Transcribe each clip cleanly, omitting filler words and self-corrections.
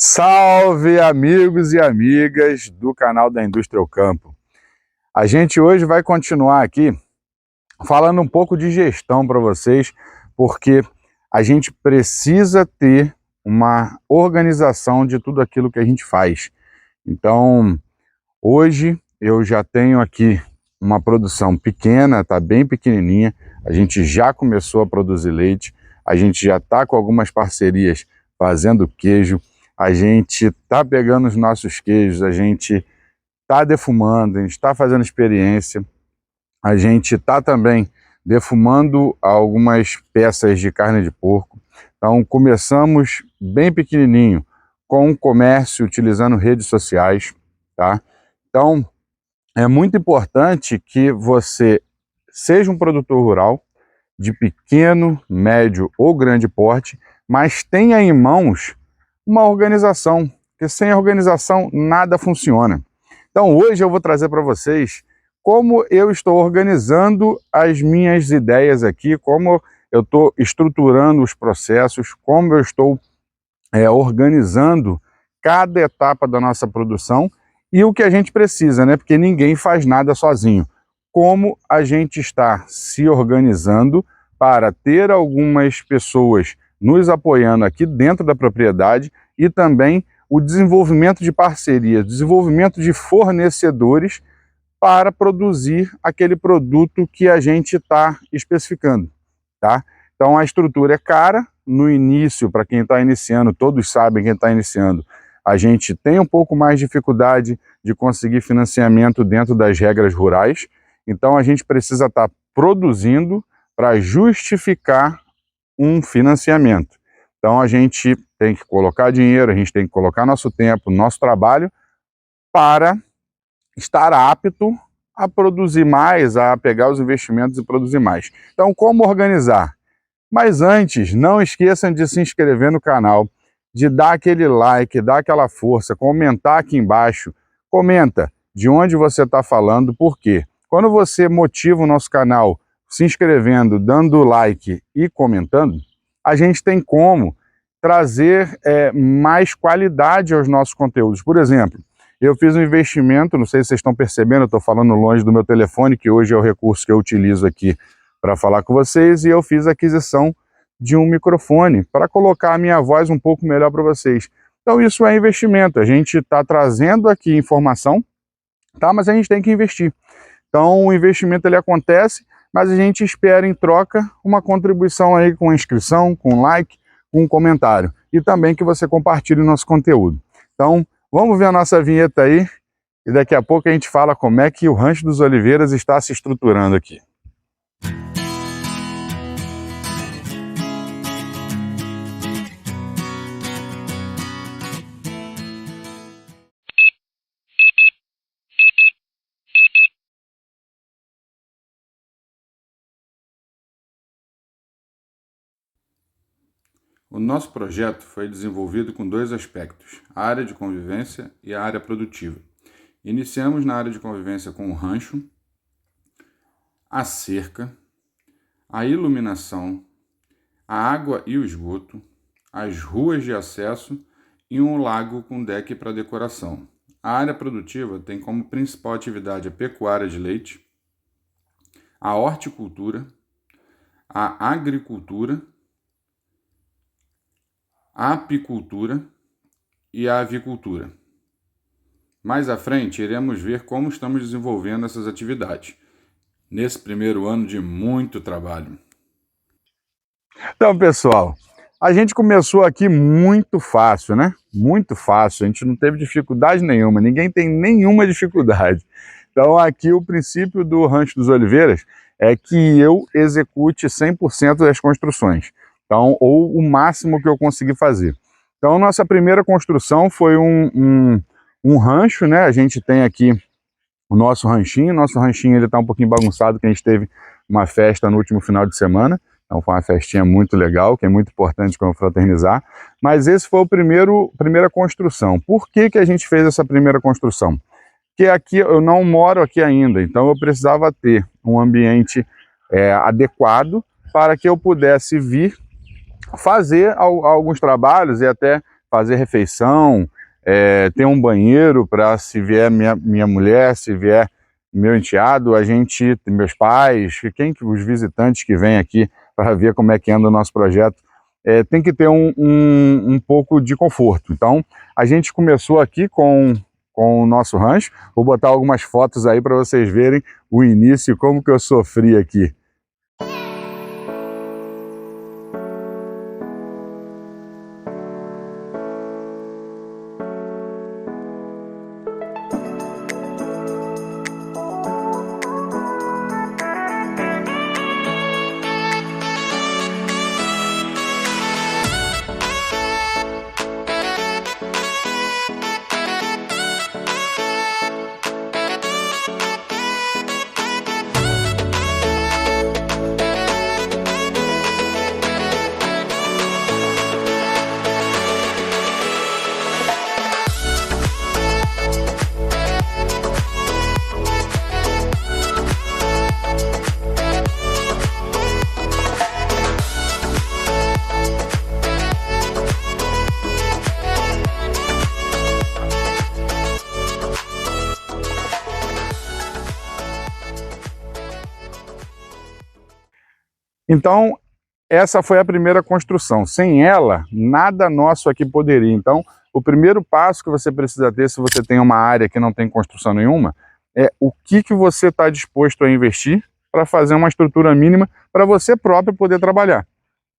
Salve, amigos e amigas do canal da Indústria ao Campo. A gente hoje vai continuar aqui falando um pouco de gestão para vocês, porque a gente precisa ter uma organização de tudo aquilo que a gente faz. Então, hoje eu já tenho aqui uma produção pequena, tá bem pequenininha. A gente já começou a produzir leite, a gente já está com algumas parcerias fazendo queijo. A gente está pegando os nossos queijos, a gente está defumando, a gente está fazendo experiência, a gente está também defumando algumas peças de carne de porco. Então começamos bem pequenininho, com o comércio, utilizando redes sociais, tá? Então é muito importante que você seja um produtor rural, de pequeno, médio ou grande porte, mas tenha em mãos uma organização, porque sem organização nada funciona. Então hoje eu vou trazer para vocês como eu estou organizando as minhas ideias aqui, como eu estou estruturando os processos, como eu estou organizando cada etapa da nossa produção e o que a gente precisa, né? Porque ninguém faz nada sozinho. Como a gente está se organizando para ter algumas pessoas nos apoiando aqui dentro da propriedade e também o desenvolvimento de parcerias, desenvolvimento de fornecedores para produzir aquele produto que a gente está especificando, tá? Então a estrutura é cara, no início, para quem está iniciando, todos sabem quem está iniciando, a gente tem um pouco mais de dificuldade de conseguir financiamento dentro das regras rurais, então a gente precisa estar produzindo para justificar um financiamento. Então a gente tem que colocar dinheiro, a gente tem que colocar nosso tempo, nosso trabalho para estar apto a produzir mais, a pegar os investimentos e produzir mais. Então como organizar? Mas antes, não esqueçam de se inscrever no canal, de dar aquele like, dar aquela força, comentar aqui embaixo, comenta de onde você está falando, por quê? Quando você motiva o nosso canal se inscrevendo, dando like e comentando, a gente tem como trazer mais qualidade aos nossos conteúdos. Por exemplo, eu fiz um investimento, não sei se vocês estão percebendo, eu estou falando longe do meu telefone, que hoje é o recurso que eu utilizo aqui para falar com vocês, e eu fiz a aquisição de um microfone para colocar a minha voz um pouco melhor para vocês. Então isso é investimento, a gente está trazendo aqui informação, tá? Mas a gente tem que investir. Então o investimento ele acontece, mas a gente espera em troca uma contribuição aí com inscrição, com like, com um comentário. E também que você compartilhe o nosso conteúdo. Então vamos ver a nossa vinheta aí, e daqui a pouco a gente fala como é que o Rancho dos Oliveiras está se estruturando aqui. O nosso projeto foi desenvolvido com dois aspectos, a área de convivência e a área produtiva. Iniciamos na área de convivência com o rancho, a cerca, a iluminação, a água e o esgoto, as ruas de acesso e um lago com deck para decoração. A área produtiva tem como principal atividade a pecuária de leite, a horticultura, a agricultura, a apicultura e a avicultura. Mais à frente, iremos ver como estamos desenvolvendo essas atividades, nesse primeiro ano de muito trabalho. Então, pessoal, a gente começou aqui muito fácil, né? Muito fácil, a gente não teve dificuldade nenhuma, ninguém tem nenhuma dificuldade. Então, aqui o princípio do Rancho dos Oliveiras é que eu execute 100% das construções. Então, ou o máximo que eu consegui fazer. Então, nossa primeira construção foi um rancho, né? A gente tem aqui o nosso ranchinho ele está um pouquinho bagunçado, que a gente teve uma festa no último final de semana. Então foi uma festinha muito legal, que é muito importante confraternizar. Mas esse foi a primeira construção. Por que a gente fez essa primeira construção? Porque aqui eu não moro aqui ainda, então eu precisava ter um ambiente adequado para que eu pudesse vir fazer alguns trabalhos e até fazer refeição, ter um banheiro para se vier minha mulher, se vier meu enteado, meus pais, os visitantes que vêm aqui para ver como é que anda o nosso projeto, tem que ter um pouco de conforto. Então, a gente começou aqui com o nosso rancho. Vou botar algumas fotos aí para vocês verem o início, como que eu sofri aqui. Então, essa foi a primeira construção. Sem ela, nada nosso aqui poderia. Então, o primeiro passo que você precisa ter, se você tem uma área que não tem construção nenhuma, é o que você está disposto a investir para fazer uma estrutura mínima para você próprio poder trabalhar.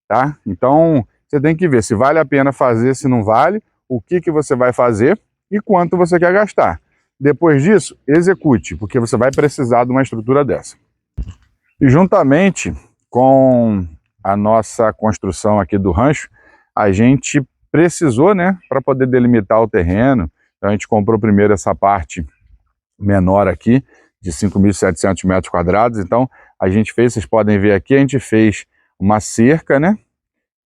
Tá? Então, você tem que ver se vale a pena fazer, se não vale, o que você vai fazer e quanto você quer gastar. Depois disso, execute, porque você vai precisar de uma estrutura dessa. E juntamente com a nossa construção aqui do rancho, a gente precisou, né, para poder delimitar o terreno. Então a gente comprou primeiro essa parte menor aqui, de 5.700 metros quadrados. Então a gente fez, vocês podem ver aqui, a gente fez uma cerca, né,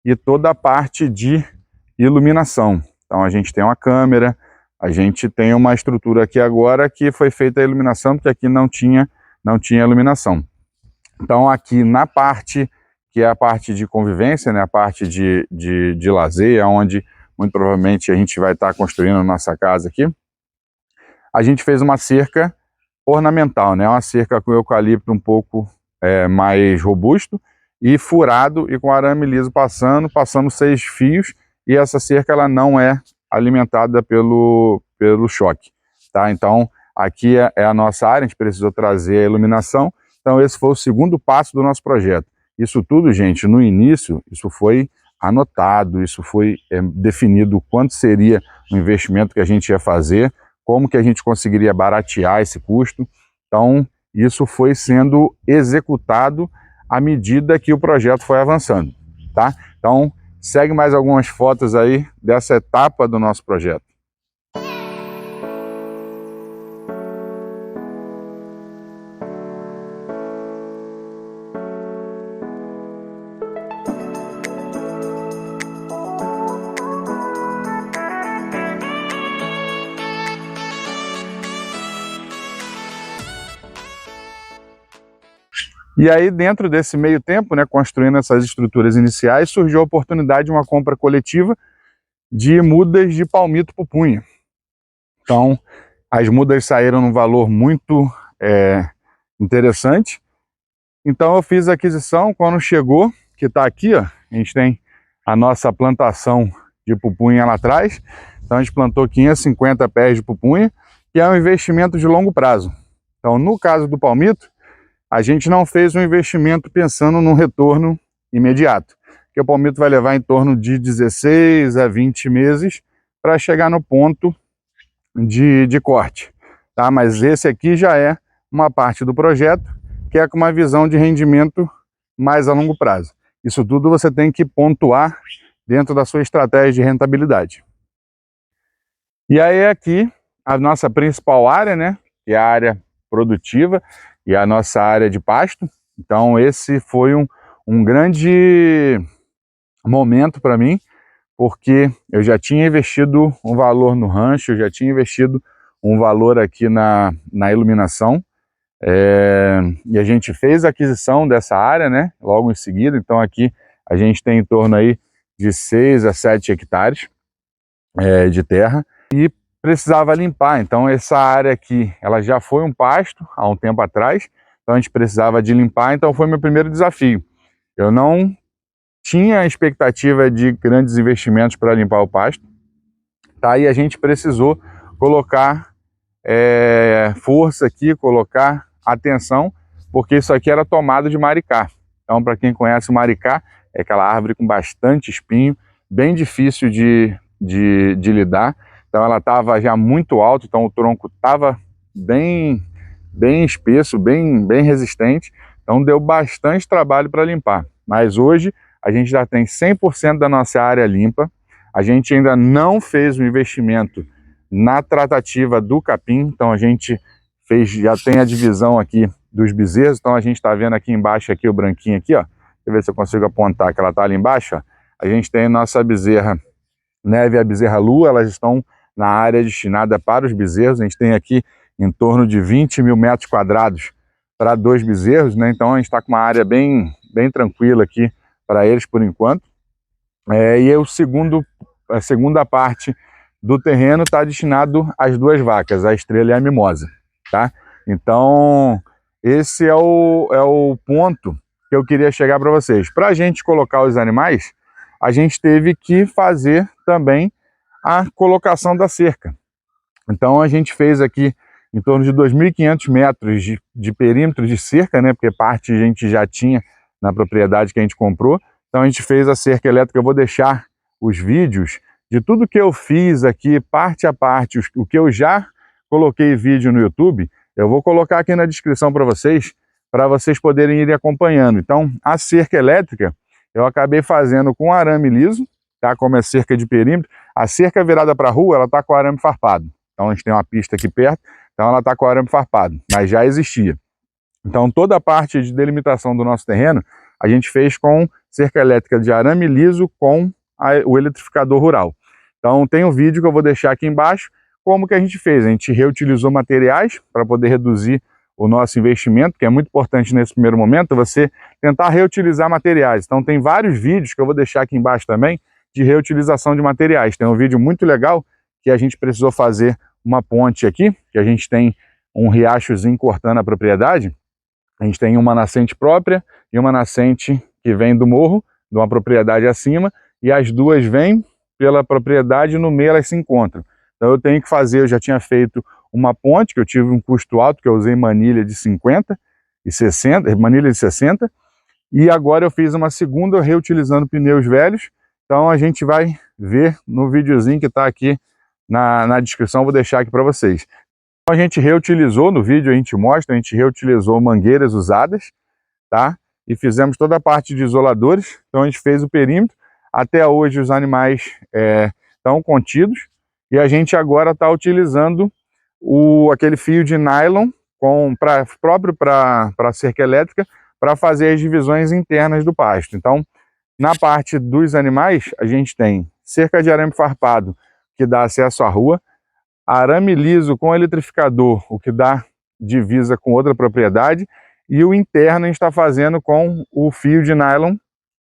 e toda a parte de iluminação. Então a gente tem uma câmera, a gente tem uma estrutura aqui agora que foi feita a iluminação, porque aqui não tinha iluminação. Então aqui na parte, que é a parte de convivência, né, a parte de lazer, onde muito provavelmente a gente vai estar construindo a nossa casa aqui, a gente fez uma cerca ornamental, né, uma cerca com eucalipto um pouco mais robusto e furado e com arame liso passando 6 fios, e essa cerca ela não é alimentada pelo choque, tá? Então aqui é a nossa área, a gente precisou trazer a iluminação. Então esse foi o segundo passo do nosso projeto. Isso tudo, gente, no início, isso foi anotado, isso foi definido quanto seria o investimento que a gente ia fazer, como que a gente conseguiria baratear esse custo. Então isso foi sendo executado à medida que o projeto foi avançando, tá? Então segue mais algumas fotos aí dessa etapa do nosso projeto. E aí, dentro desse meio tempo, né, construindo essas estruturas iniciais, surgiu a oportunidade de uma compra coletiva de mudas de palmito pupunha. Então, as mudas saíram num valor muito interessante. Então, eu fiz a aquisição. Quando chegou, que está aqui, ó, a gente tem a nossa plantação de pupunha lá atrás. Então, a gente plantou 550 pés de pupunha, que é um investimento de longo prazo. Então, no caso do palmito, a gente não fez um investimento pensando num retorno imediato, porque o palmito vai levar em torno de 16 a 20 meses para chegar no ponto de corte, tá? Mas esse aqui já é uma parte do projeto que é com uma visão de rendimento mais a longo prazo. Isso tudo você tem que pontuar dentro da sua estratégia de rentabilidade. E aí aqui a nossa principal área, né, que é a área produtiva e a nossa área de pasto. Então esse foi um grande momento para mim, porque eu já tinha investido um valor no rancho, eu já tinha investido um valor aqui na iluminação, e a gente fez a aquisição dessa área, né, logo em seguida. Então aqui a gente tem em torno aí de 6 a 7 hectares, de terra e precisava limpar. Então essa área aqui, ela já foi um pasto há um tempo atrás, então a gente precisava de limpar, então foi meu primeiro desafio. Eu não tinha expectativa de grandes investimentos para limpar o pasto, tá? E a gente precisou colocar força aqui, colocar atenção, porque isso aqui era tomado de maricá. Então, para quem conhece o maricá, é aquela árvore com bastante espinho, bem difícil de lidar. Então ela estava já muito alta, então o tronco estava bem espesso, bem resistente. Então deu bastante trabalho para limpar. Mas hoje a gente já tem 100% da nossa área limpa. A gente ainda não fez o investimento na tratativa do capim, então a gente já tem a divisão aqui dos bezerros. Então a gente está vendo aqui embaixo aqui o branquinho aqui, ó. Deixa eu ver se eu consigo apontar que ela está ali embaixo, ó. A gente tem a nossa bezerra Neve e a bezerra Lua, elas estão na área destinada para os bezerros. A gente tem aqui em torno de 20 mil metros quadrados para 2 bezerros, né? Então a gente está com uma área bem tranquila aqui para eles por enquanto. E a segunda parte do terreno está destinado às 2 vacas, a Estrela e a Mimosa, tá? Então esse é o ponto que eu queria chegar para vocês. Para a gente colocar os animais, a gente teve que fazer também a colocação da cerca. Então a gente fez aqui em torno de 2.500 metros de perímetro de cerca, né? Porque parte a gente já tinha na propriedade que a gente comprou. Então a gente fez a cerca elétrica. Eu vou deixar os vídeos de tudo que eu fiz aqui, parte a parte, o que eu já coloquei vídeo no YouTube, eu vou colocar aqui na descrição para vocês poderem ir acompanhando. Então a cerca elétrica eu acabei fazendo com arame liso, tá? Como é cerca de perímetro. A cerca virada para a rua, ela está com arame farpado. Então a gente tem uma pista aqui perto, então ela está com arame farpado, mas já existia. Então toda a parte de delimitação do nosso terreno, a gente fez com cerca elétrica de arame liso com o eletrificador rural. Então tem um vídeo que eu vou deixar aqui embaixo, como que a gente fez. A gente reutilizou materiais para poder reduzir o nosso investimento, que é muito importante nesse primeiro momento, você tentar reutilizar materiais. Então tem vários vídeos que eu vou deixar aqui embaixo também, de reutilização de materiais. Tem um vídeo muito legal que a gente precisou fazer uma ponte aqui, que a gente tem um riachozinho cortando a propriedade. A gente tem uma nascente própria e uma nascente que vem do morro, de uma propriedade acima, e as duas vêm pela propriedade e no meio elas se encontram. Então eu tenho que fazer, eu já tinha feito uma ponte, que eu tive um custo alto, que eu usei manilha de 50 e 60, manilha de 60, e agora eu fiz uma segunda reutilizando pneus velhos. Então a gente vai ver no videozinho que está aqui na descrição, vou deixar aqui para vocês. Então, a gente reutilizou, no vídeo a gente mostra, a gente reutilizou mangueiras usadas, tá? E fizemos toda a parte de isoladores. Então a gente fez o perímetro. Até hoje os animais estão contidos, e a gente agora está utilizando aquele fio de nylon próprio para a cerca elétrica, para fazer as divisões internas do pasto. Então, na parte dos animais, a gente tem cerca de arame farpado, que dá acesso à rua, arame liso com eletrificador, o que dá divisa com outra propriedade, e o interno a gente está fazendo com o fio de nylon,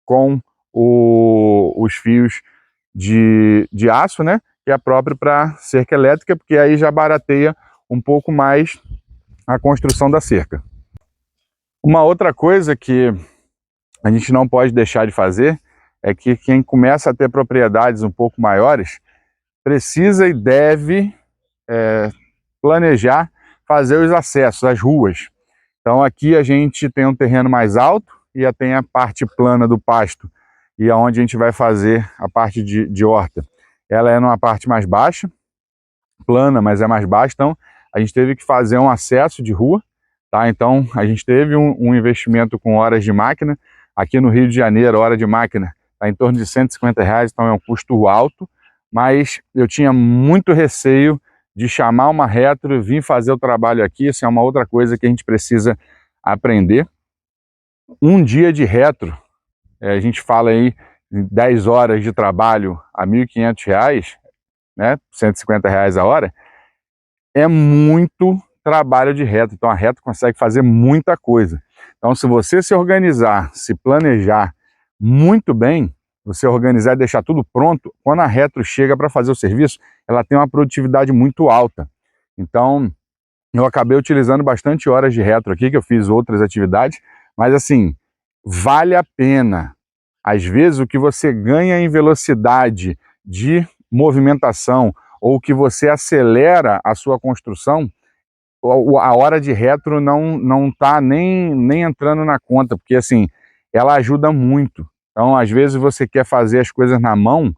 com os fios de aço, né? Que é próprio para cerca elétrica, porque aí já barateia um pouco mais a construção da cerca. Uma outra coisa que a gente não pode deixar de fazer é que quem começa a ter propriedades um pouco maiores precisa e deve planejar fazer os acessos, as ruas. Então aqui a gente tem um terreno mais alto e já tem a parte plana do pasto, e aonde a gente vai fazer a parte de horta. Ela é numa parte mais baixa, plana, mas é mais baixa, então a gente teve que fazer um acesso de rua, tá? Então a gente teve um investimento com horas de máquina. Aqui no Rio de Janeiro, a hora de máquina está em torno de R$150, então é um custo alto, mas eu tinha muito receio de chamar uma retro e vir fazer o trabalho aqui. Isso é uma outra coisa que a gente precisa aprender. Um dia de retro, a gente fala aí 10 horas de trabalho a R$1.500, né, R$150 a hora, é muito trabalho de retro. Então a retro consegue fazer muita coisa. Então se você se organizar, se planejar muito bem, você organizar e deixar tudo pronto, quando a retro chega para fazer o serviço, ela tem uma produtividade muito alta. Então, eu acabei utilizando bastante horas de retro aqui, que eu fiz outras atividades, mas assim, vale a pena. Às vezes o que você ganha em velocidade de movimentação ou que você acelera a sua construção, a hora de retro não tá nem entrando na conta, porque assim, ela ajuda muito. Então, às vezes você quer fazer as coisas na mão,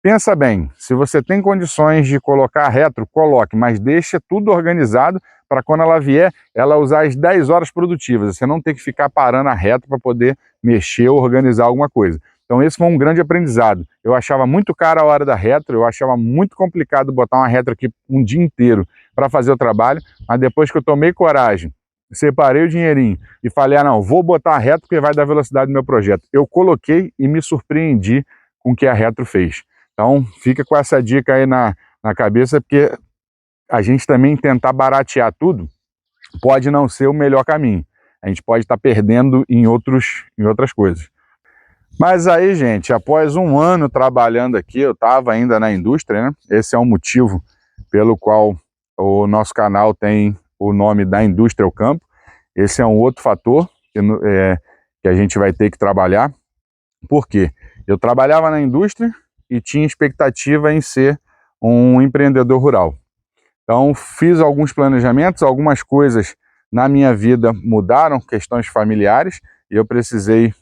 pensa bem, se você tem condições de colocar retro, coloque, mas deixa tudo organizado para quando ela vier, ela usar as 10 horas produtivas. Você não tem que ficar parando a retro para poder mexer ou organizar alguma coisa. Então esse foi um grande aprendizado. Eu achava muito caro a hora da retro, eu achava muito complicado botar uma retro aqui um dia inteiro para fazer o trabalho, mas depois que eu tomei coragem, separei o dinheirinho e falei, não, vou botar a retro porque vai dar velocidade no meu projeto. Eu coloquei e me surpreendi com o que a retro fez. Então, fica com essa dica aí na cabeça, porque a gente também tentar baratear tudo pode não ser o melhor caminho. A gente pode estar perdendo em outras coisas. Mas aí, gente, após um ano trabalhando aqui, eu estava ainda na indústria, né? Esse é um motivo pelo qual o nosso canal tem o nome da Indústria ao Campo. Esse é um outro fator que a gente vai ter que trabalhar. Por quê? Eu trabalhava na indústria e tinha expectativa em ser um empreendedor rural. Então, fiz alguns planejamentos, algumas coisas na minha vida mudaram, questões familiares, e eu precisei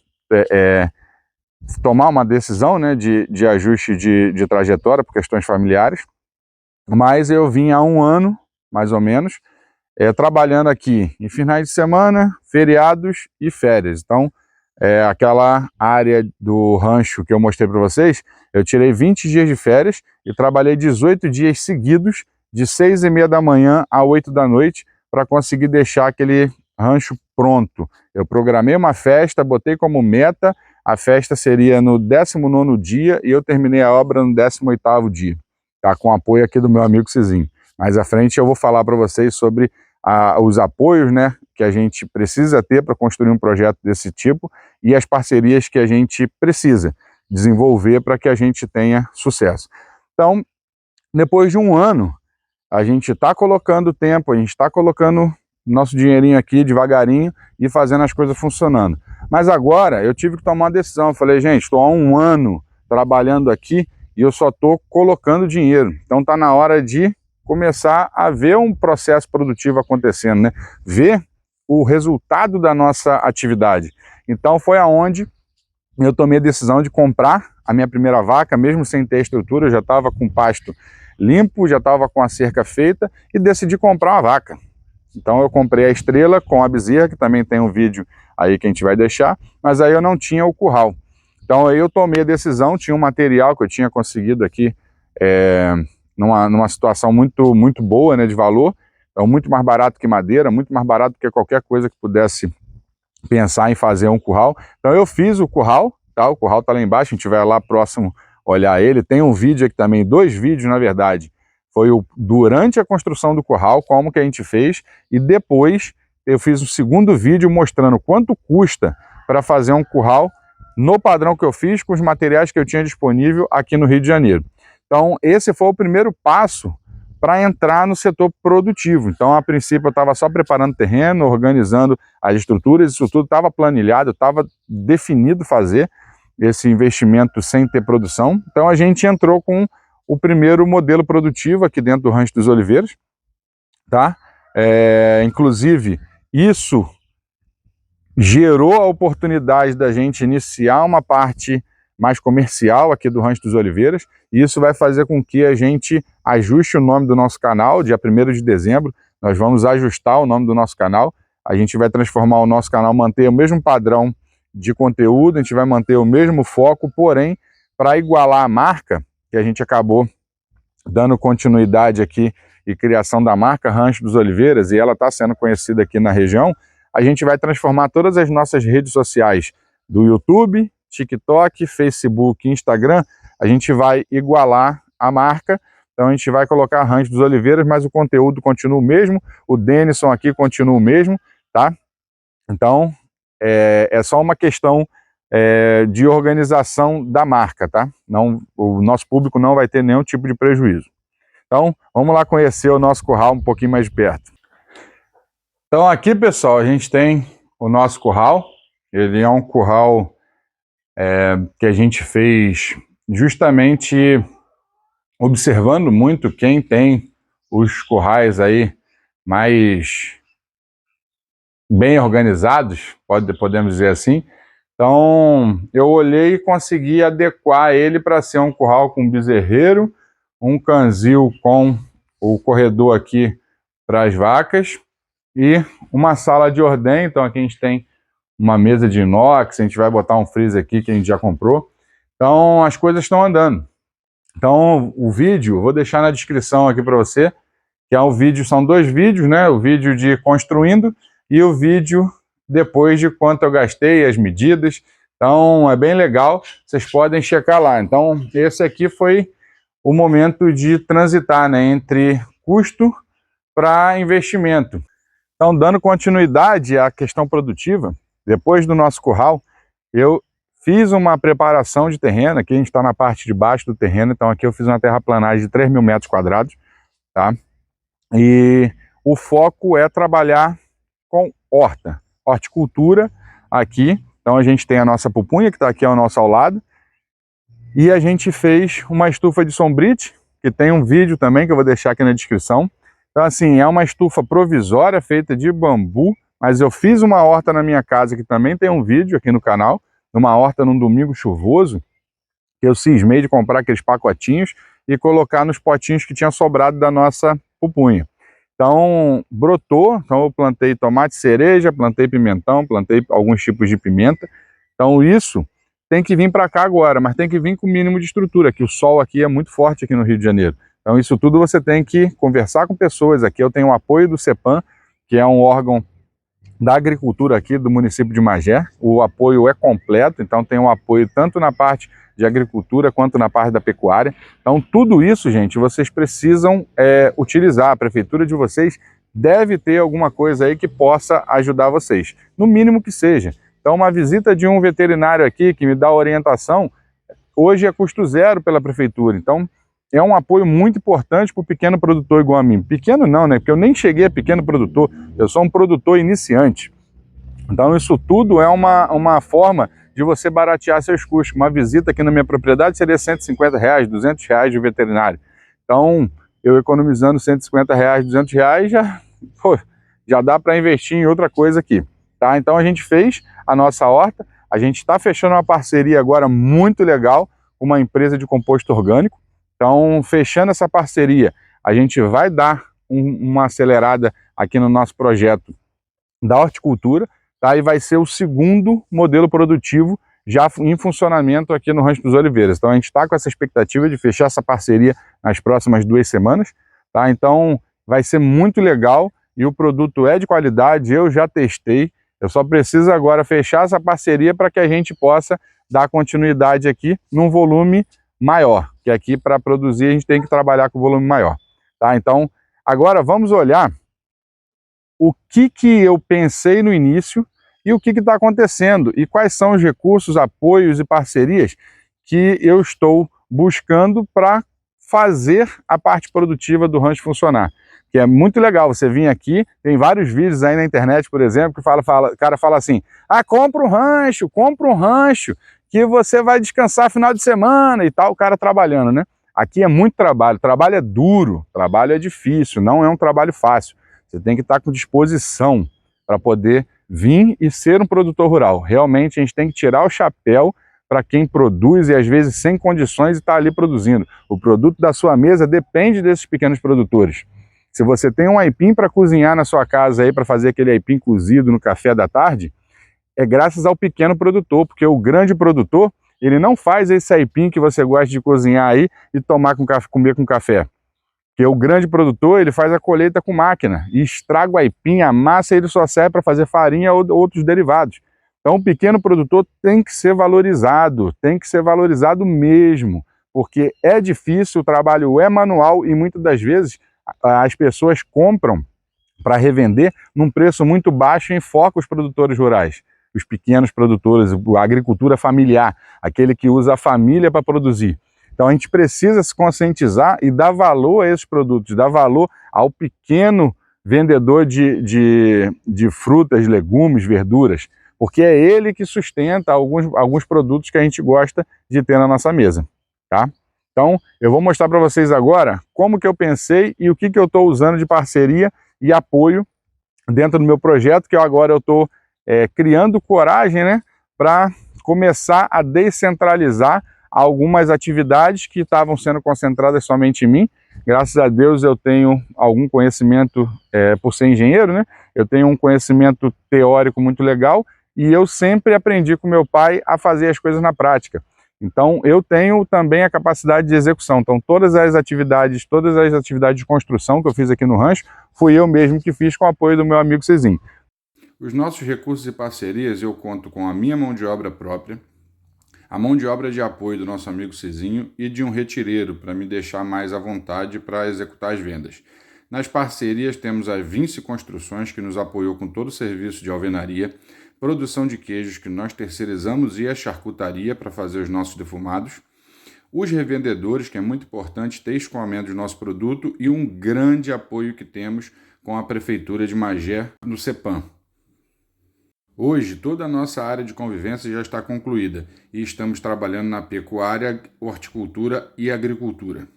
tomar uma decisão, né, de ajuste de trajetória por questões familiares, mas eu vim há um ano, mais ou menos, trabalhando aqui em finais de semana, feriados e férias. Então, aquela área do rancho que eu mostrei para vocês, eu tirei 20 dias de férias e trabalhei 18 dias seguidos, de 6h30 da manhã a 8 da noite, para conseguir deixar aquele rancho pronto. Eu programei uma festa, botei como meta, a festa seria no 19º dia e eu terminei a obra no 18º dia, tá? Com apoio aqui do meu amigo Cizinho. Mais à frente eu vou falar para vocês sobre os apoios, né, que a gente precisa ter para construir um projeto desse tipo e as parcerias que a gente precisa desenvolver para que a gente tenha sucesso. Então, depois de um ano, a gente está colocando tempo, a gente está colocando nosso dinheirinho aqui devagarinho e fazendo as coisas funcionando. Mas agora eu tive que tomar uma decisão. Eu falei, gente, estou há um ano trabalhando aqui e eu só estou colocando dinheiro. Então está na hora de começar a ver um processo produtivo acontecendo, né? Ver o resultado da nossa atividade. Então foi aonde eu tomei a decisão de comprar a minha primeira vaca, mesmo sem ter estrutura, eu já estava com pasto limpo, já estava com a cerca feita e decidi comprar uma vaca. Então eu comprei a Estrela com a bezerra, que também tem um vídeo aí que a gente vai deixar, mas aí eu não tinha o curral. Então aí eu tomei a decisão, tinha um material que eu tinha conseguido aqui numa situação muito boa, né, de valor, então muito mais barato que madeira, muito mais barato que qualquer coisa que pudesse pensar em fazer um curral. Então eu fiz o curral, tá? O curral tá lá embaixo, a gente vai lá próximo olhar ele. Tem um vídeo aqui também, 2 vídeos na verdade. Foi durante a construção do curral, como que a gente fez, e depois eu fiz um segundo vídeo mostrando quanto custa para fazer um curral no padrão que eu fiz, com os materiais que eu tinha disponível aqui no Rio de Janeiro. Então esse foi o primeiro passo para entrar no setor produtivo. Então, a princípio, eu estava só preparando terreno, organizando as estruturas, isso tudo estava planilhado, estava definido fazer esse investimento sem ter produção. Então, a gente entrou com o primeiro modelo produtivo aqui dentro do Rancho dos Oliveiras, tá? Inclusive, isso gerou a oportunidade da gente iniciar uma parte mais comercial aqui do Rancho dos Oliveiras, e isso vai fazer com que a gente ajuste o nome do nosso canal. Dia 1º de dezembro, nós vamos ajustar o nome do nosso canal, a gente vai transformar o nosso canal, manter o mesmo padrão de conteúdo, a gente vai manter o mesmo foco, porém, para igualar a marca, que a gente acabou dando continuidade aqui e criação da marca Rancho dos Oliveiras, e ela está sendo conhecida aqui na região, a gente vai transformar todas as nossas redes sociais do YouTube, TikTok, Facebook, Instagram, a gente vai igualar a marca. Então a gente vai colocar Rancho dos Oliveiras, mas o conteúdo continua o mesmo, o Denison aqui continua o mesmo, tá? Então é só uma questão de organização da marca, tá? Não, o nosso público não vai ter nenhum tipo de prejuízo. Então, vamos lá conhecer o nosso curral um pouquinho mais de perto. Então aqui, pessoal, a gente tem o nosso curral. Ele é um curral que a gente fez justamente observando muito quem tem os currais aí mais bem organizados, podemos dizer assim. Então eu olhei e consegui adequar ele para ser um curral com bezerreiro, um canzil com o corredor aqui para as vacas e uma sala de ordem. Então aqui a gente tem uma mesa de inox, a gente vai botar um freezer aqui que a gente já comprou. Então as coisas estão andando. Então o vídeo, vou deixar na descrição aqui para você, que é um vídeo, são 2 vídeos, né? O vídeo de construindo e o vídeo depois de quanto eu gastei, as medidas. Então é bem legal, vocês podem checar lá. Então esse aqui foi o momento de transitar, né, entre custo para investimento. Então, dando continuidade à questão produtiva, depois do nosso curral, eu fiz uma preparação de terreno. Aqui a gente está na parte de baixo do terreno, então aqui eu fiz uma terraplanagem de 3.000 metros quadrados, tá? E o foco é trabalhar com horticultura aqui. Então a gente tem a nossa pupunha, que está aqui ao nosso lado, e a gente fez uma estufa de sombrite, que tem um vídeo também que eu vou deixar aqui na descrição. Então assim, é uma estufa provisória feita de bambu, mas eu fiz uma horta na minha casa, que também tem um vídeo aqui no canal, uma horta num domingo chuvoso, que eu cismei de comprar aqueles pacotinhos e colocar nos potinhos que tinha sobrado da nossa pupunha. Então brotou, então eu plantei tomate cereja, plantei pimentão, plantei alguns tipos de pimenta. Então isso tem que vir para cá agora, mas tem que vir com o mínimo de estrutura, que o sol aqui é muito forte aqui no Rio de Janeiro. Então isso tudo você tem que conversar com pessoas. Aqui eu tenho o apoio do CEPAM, que é um órgão da agricultura aqui do município de Magé. O apoio é completo, então tem um apoio tanto na parte de agricultura quanto na parte da pecuária. Então tudo isso, gente, vocês precisam utilizar. A prefeitura de vocês deve ter alguma coisa aí que possa ajudar vocês, no mínimo que seja. Então uma visita de um veterinário aqui que me dá orientação, hoje é custo zero pela prefeitura. Então é um apoio muito importante para o pequeno produtor igual a mim. Pequeno não, né? Porque eu nem cheguei a pequeno produtor, eu sou um produtor iniciante. Então isso tudo é uma forma de você baratear seus custos. Uma visita aqui na minha propriedade seria R$150, R$200 de veterinário. Então eu economizando R$150, R$200 já dá para investir em outra coisa aqui. Tá? Então a gente fez a nossa horta, a gente está fechando uma parceria agora muito legal com uma empresa de composto orgânico. Então, fechando essa parceria, a gente vai dar uma acelerada aqui no nosso projeto da horticultura, tá? E vai ser o segundo modelo produtivo já em funcionamento aqui no Rancho dos Oliveiras. Então a gente está com essa expectativa de fechar essa parceria nas próximas 2 semanas, tá? Então vai ser muito legal e o produto é de qualidade, eu já testei. Eu só preciso agora fechar essa parceria para que a gente possa dar continuidade aqui num volume maior, que aqui para produzir a gente tem que trabalhar com volume maior, tá? Então agora vamos olhar o que eu pensei no início e o que está acontecendo e quais são os recursos, apoios e parcerias que eu estou buscando para fazer a parte produtiva do rancho funcionar. Que é muito legal você vir aqui, tem vários vídeos aí na internet, por exemplo, que o cara fala assim: ah, compra um rancho, que você vai descansar final de semana e tal, o cara trabalhando, né? Aqui é muito trabalho é duro, trabalho é difícil, não é um trabalho fácil. Você tem que estar com disposição para poder vir e ser um produtor rural. Realmente a gente tem que tirar o chapéu para quem produz e às vezes sem condições e está ali produzindo. O produto da sua mesa depende desses pequenos produtores. Se você tem um aipim para cozinhar na sua casa aí, para fazer aquele aipim cozido no café da tarde, é graças ao pequeno produtor, porque o grande produtor, ele não faz esse aipim que você gosta de cozinhar aí e comer com café. Porque o grande produtor, ele faz a colheita com máquina e estraga o aipim, a massa, ele só serve para fazer farinha ou outros derivados. Então o pequeno produtor tem que ser valorizado mesmo, porque é difícil, o trabalho é manual e muitas das vezes as pessoas compram para revender num preço muito baixo e enfoca os produtores rurais. os pequenos produtores, a agricultura familiar, aquele que usa a família para produzir. Então a gente precisa se conscientizar e dar valor a esses produtos, dar valor ao pequeno vendedor de frutas, legumes, verduras, porque é ele que sustenta alguns produtos que a gente gosta de ter na nossa mesa, tá? Então eu vou mostrar para vocês agora como que eu pensei e o que eu estou usando de parceria e apoio dentro do meu projeto, que agora eu estou criando coragem, né, para começar a descentralizar algumas atividades que estavam sendo concentradas somente em mim. Graças a Deus eu tenho algum conhecimento, por ser engenheiro, né? Eu tenho um conhecimento teórico muito legal e eu sempre aprendi com meu pai a fazer as coisas na prática. Então eu tenho também a capacidade de execução. Então todas as atividades de construção que eu fiz aqui no rancho, fui eu mesmo que fiz com o apoio do meu amigo Cezinho. Os nossos recursos e parcerias eu conto com a minha mão de obra própria, a mão de obra de apoio do nosso amigo Cezinho e de um retireiro para me deixar mais à vontade para executar as vendas. Nas parcerias temos a Vinci Construções, que nos apoiou com todo o serviço de alvenaria, produção de queijos que nós terceirizamos e a charcutaria para fazer os nossos defumados, os revendedores, que é muito importante ter escoamento do nosso produto, e um grande apoio que temos com a Prefeitura de Magé no CEPAM. Hoje, toda a nossa área de convivência já está concluída e estamos trabalhando na pecuária, horticultura e agricultura.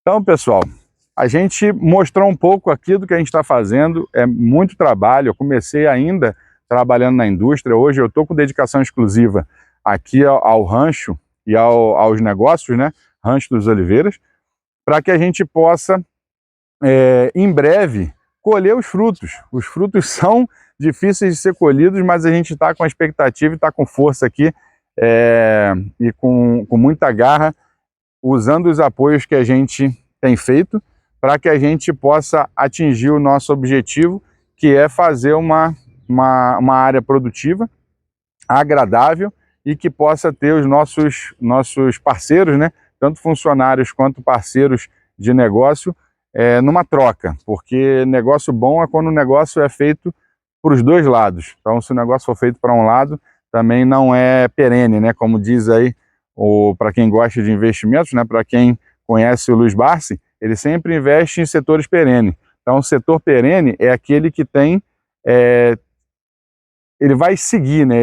Então, pessoal, a gente mostrou um pouco aqui do que a gente está fazendo, é muito trabalho. Eu comecei ainda trabalhando na indústria, hoje eu estou com dedicação exclusiva aqui ao rancho e aos negócios, né? Rancho dos Oliveiras, para que a gente possa, em breve, colher os frutos. Os frutos são difíceis de ser colhidos, mas a gente está com a expectativa e está com força aqui e com muita garra, usando os apoios que a gente tem feito para que a gente possa atingir o nosso objetivo, que é fazer uma área produtiva, agradável e que possa ter os nossos parceiros, né, tanto funcionários quanto parceiros de negócio, numa troca, porque negócio bom é quando o negócio é feito para os dois lados. Então, se o negócio for feito para um lado, também não é perene, né? Como diz aí, para quem gosta de investimentos, né? Para quem conhece o Luiz Barsi, ele sempre investe em setores perenes. Então, o setor perene é aquele que tem, ele vai seguir, né?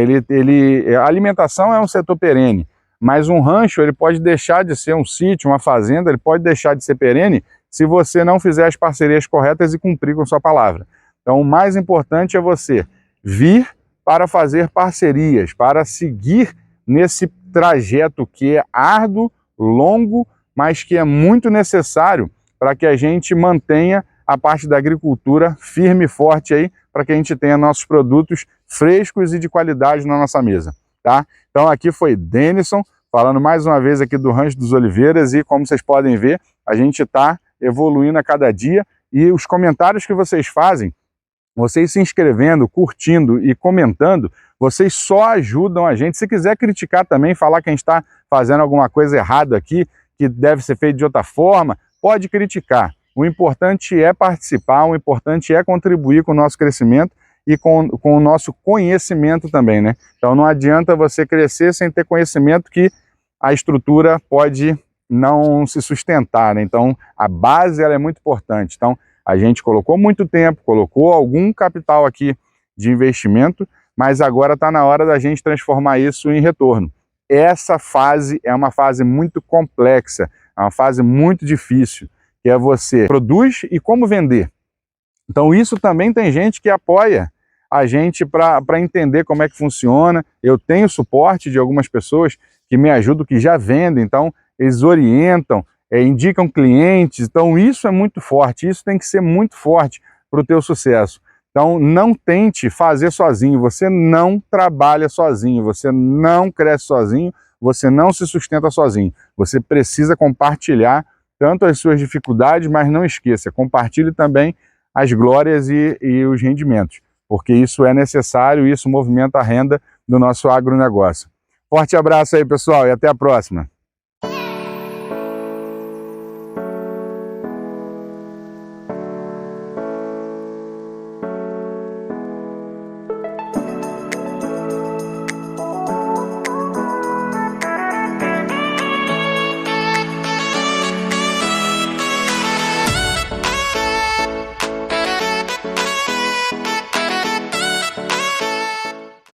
A alimentação é um setor perene, mas um rancho ele pode deixar de ser um sítio, uma fazenda, ele pode deixar de ser perene se você não fizer as parcerias corretas e cumprir com sua palavra. Então, o mais importante é você vir para fazer parcerias, para seguir nesse trajeto que é árduo, longo, mas que é muito necessário para que a gente mantenha a parte da agricultura firme e forte aí, para que a gente tenha nossos produtos frescos e de qualidade na nossa mesa, tá? Então, aqui foi Denison, falando mais uma vez aqui do Rancho dos Oliveiras, e como vocês podem ver, a gente está evoluindo a cada dia, e os comentários que vocês fazem, vocês se inscrevendo, curtindo e comentando, vocês só ajudam a gente. Se quiser criticar também, falar que a gente está fazendo alguma coisa errada aqui, que deve ser feito de outra forma, pode criticar. O importante é participar, o importante é contribuir com o nosso crescimento e com o nosso conhecimento também, né? Então não adianta você crescer sem ter conhecimento, que a estrutura pode não se sustentar, né? Então a base ela é muito importante. Então a gente colocou muito tempo, colocou algum capital aqui de investimento, mas agora está na hora da gente transformar isso em retorno. Essa fase é uma fase muito complexa, é uma fase muito difícil, que é você produz e como vender. Então isso também tem gente que apoia a gente para entender como é que funciona. Eu tenho suporte de algumas pessoas que me ajudam, que já vendem, então eles orientam, indicam clientes. Então isso é muito forte, isso tem que ser muito forte para o teu sucesso. Então não tente fazer sozinho, você não trabalha sozinho, você não cresce sozinho, você não se sustenta sozinho. Você precisa compartilhar tanto as suas dificuldades, mas não esqueça, compartilhe também as glórias e os rendimentos, porque isso é necessário e isso movimenta a renda do nosso agronegócio. Forte abraço aí, pessoal, e até a próxima.